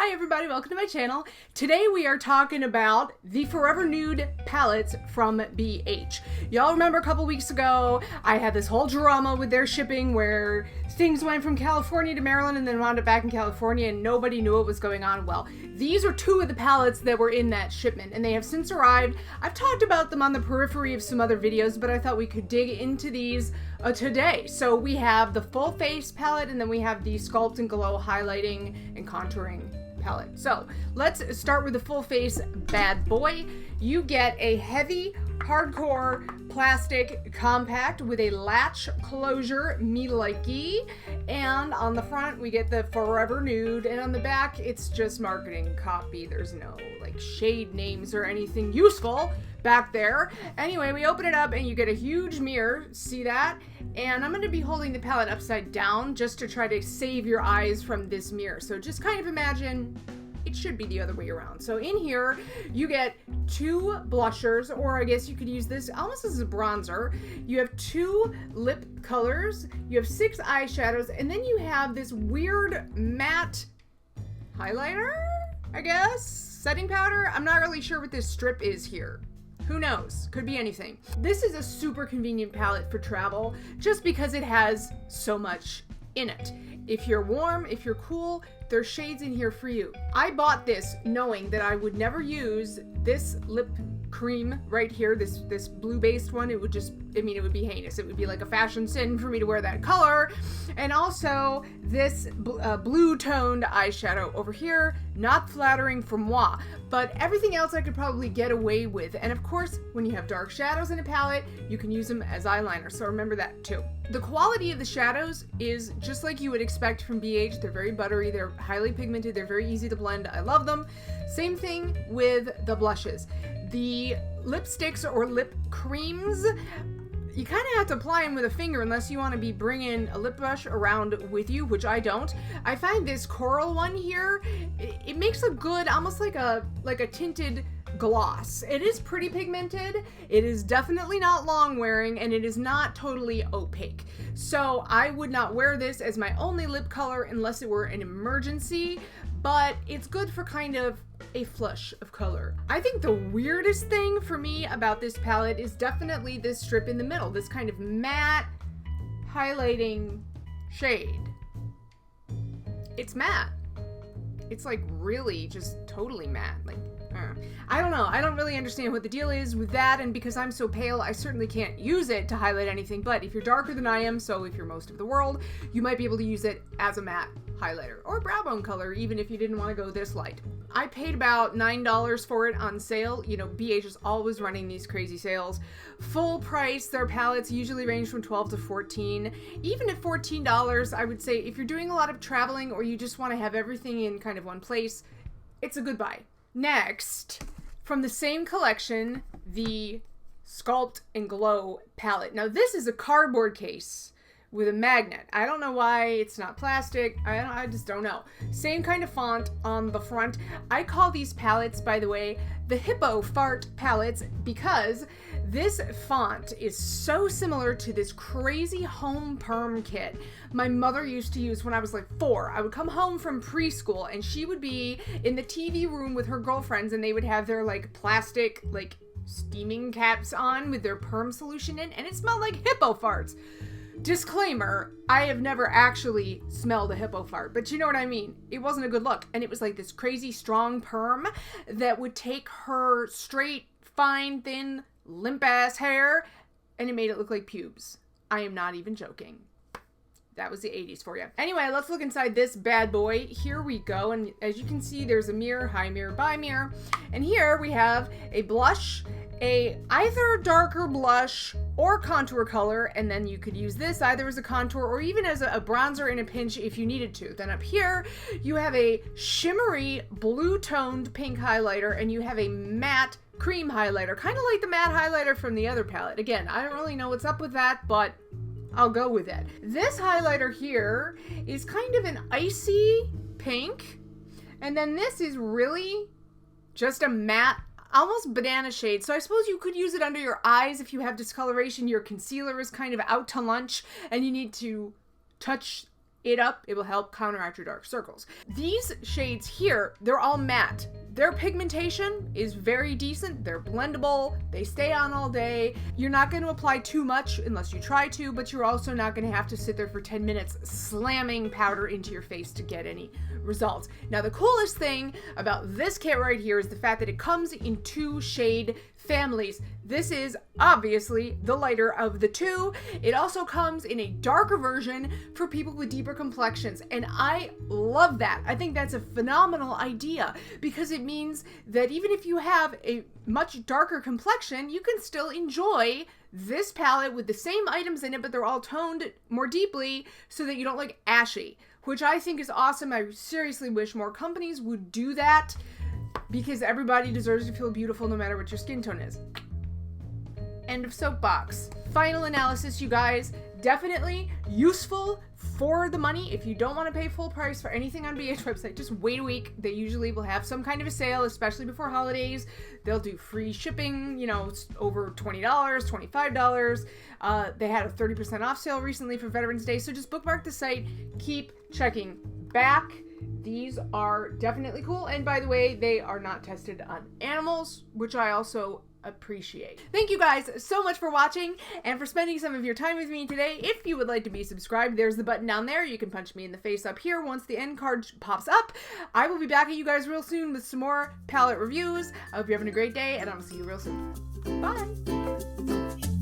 Hi everybody, welcome to my channel. Today we are talking about the Forever Nude palettes from BH. Y'all remember a couple weeks ago, I had this whole drama with their shipping where things went from California to Maryland and then wound up back in California and nobody knew what was going on. Well, these are two of the palettes that were in that shipment and they have since arrived. I've talked about them on the periphery of some other videos, but I thought we could dig into these today. So we have the full face palette and then we have the Sculpt and Glow highlighting and contouring palette. So let's start with the full face bad boy. You get a heavy hardcore plastic compact with a latch closure, me likey, and on the front we get the Forever Nude, and on the back it's just marketing copy. There's no like shade names or anything useful back there. Anyway, we open it up and you get a huge mirror, see that? And I'm going to be holding the palette upside down just to try to save your eyes from this mirror. So just kind of imagine it should be the other way around. So in here you get two blushers, or I guess you could use this almost as a bronzer. You have two lip colors, you have 6 eyeshadows, and then you have this weird matte highlighter, I guess, setting powder. I'm not really sure what this strip is here. Who knows? Could be anything. This is a super convenient palette for travel just because it has so much in it. If you're warm, if you're cool, there's shades in here for you. I bought this knowing that I would never use this lip cream right here, this blue based one. It would just, it would be heinous. It would be like a fashion sin for me to wear that color. And also this blue toned eyeshadow over here, not flattering for moi, but everything else I could probably get away with. And of course, when you have dark shadows in a palette, you can use them as eyeliner. So remember that too. The quality of the shadows is just like you would expect from BH. They're very buttery, they're highly pigmented, they're very easy to blend. I love them. Same thing with the blushes. The lipsticks or lip creams, you kind of have to apply them with a finger unless you want to be bringing a lip brush around with you, which I don't. I find this coral one here, it makes a good, almost like a tinted gloss. It is pretty pigmented. It is definitely not long wearing and it is not totally opaque. So I would not wear this as my only lip color unless it were an emergency, but it's good for kind of a flush of color. I think the weirdest thing for me about this palette is definitely this strip in the middle, this kind of matte highlighting shade. It's matte. It's like really just totally matte. Like, I don't know. I don't really understand what the deal is with that, and because I'm so pale, I certainly can't use it to highlight anything, but if you're darker than I am, so if you're most of the world, you might be able to use it as a matte highlighter or brow bone color, even if you didn't want to go this light. I paid about $9 for it on sale. You know, BH is always running these crazy sales. Full price, their palettes usually range from $12 to $14. Even at $14, I would say if you're doing a lot of traveling or you just want to have everything in kind of one place, it's a good buy. Next, from the same collection, the Sculpt and Glow palette. Now this is a cardboard case with a magnet. I don't know why it's not plastic. I just don't know. Same kind of font on the front. I call these palettes, by the way, the Hippo fart palettes because this font is so similar to this crazy home perm kit my mother used to use when I was like 4. I would come home from preschool and she would be in the TV room with her girlfriends and they would have their like plastic like steaming caps on with their perm solution in, and it smelled like hippo farts. Disclaimer, I have never actually smelled a hippo fart, but you know what I mean. It wasn't a good look, and it was like this crazy strong perm that would take her straight, fine, thin, limp ass hair, and it made it look like pubes. I am not even joking. That was the 80s for you. Anyway, let's look inside this bad boy. Here we go, and as you can see, there's a mirror, high mirror, by mirror, and here we have a blush, a either darker blush or contour color, and then you could use this either as a contour or even as a bronzer in a pinch if you needed to. Then up here you have a shimmery blue toned pink highlighter and you have a matte cream highlighter, kind of like the matte highlighter from the other palette. Again, I don't really know what's up with that, but I'll go with it. This highlighter here is kind of an icy pink, and then this is really just a matte, almost banana shade. So I suppose you could use it under your eyes if you have discoloration, your concealer is kind of out to lunch, and you need to touch it up. It will help counteract your dark circles. These shades here, they're all matte. Their pigmentation is very decent. They're blendable. They stay on all day. You're not going to apply too much unless you try to, but you're also not going to have to sit there for 10 minutes slamming powder into your face to get any results. Now, the coolest thing about this kit right here is the fact that it comes in 2 shade families. This is obviously the lighter of the 2. It also comes in a darker version for people with deeper complexions, and I love that. I think that's a phenomenal idea because it means that even if you have a much darker complexion, you can still enjoy this palette with the same items in it, but they're all toned more deeply so that you don't look ashy, which I think is awesome. I seriously wish more companies would do that, because everybody deserves to feel beautiful no matter what your skin tone is. End of soapbox. Final analysis, you guys. Definitely useful for the money. If you don't want to pay full price for anything on BH website, just wait a week. They usually will have some kind of a sale, especially before holidays. They'll do free shipping, you know, over $20, $25. They had a 30% off sale recently for Veterans Day, so just bookmark the site. Keep checking back. These are definitely cool, and by the way, they are not tested on animals, which I also appreciate. Thank you guys so much for watching and for spending some of your time with me today. If you would like to be subscribed, there's the button down there. You can punch me in the face up here once the end card pops up. I will be back at you guys real soon with some more palette reviews. I hope you're having a great day, and I will see you real soon. Bye!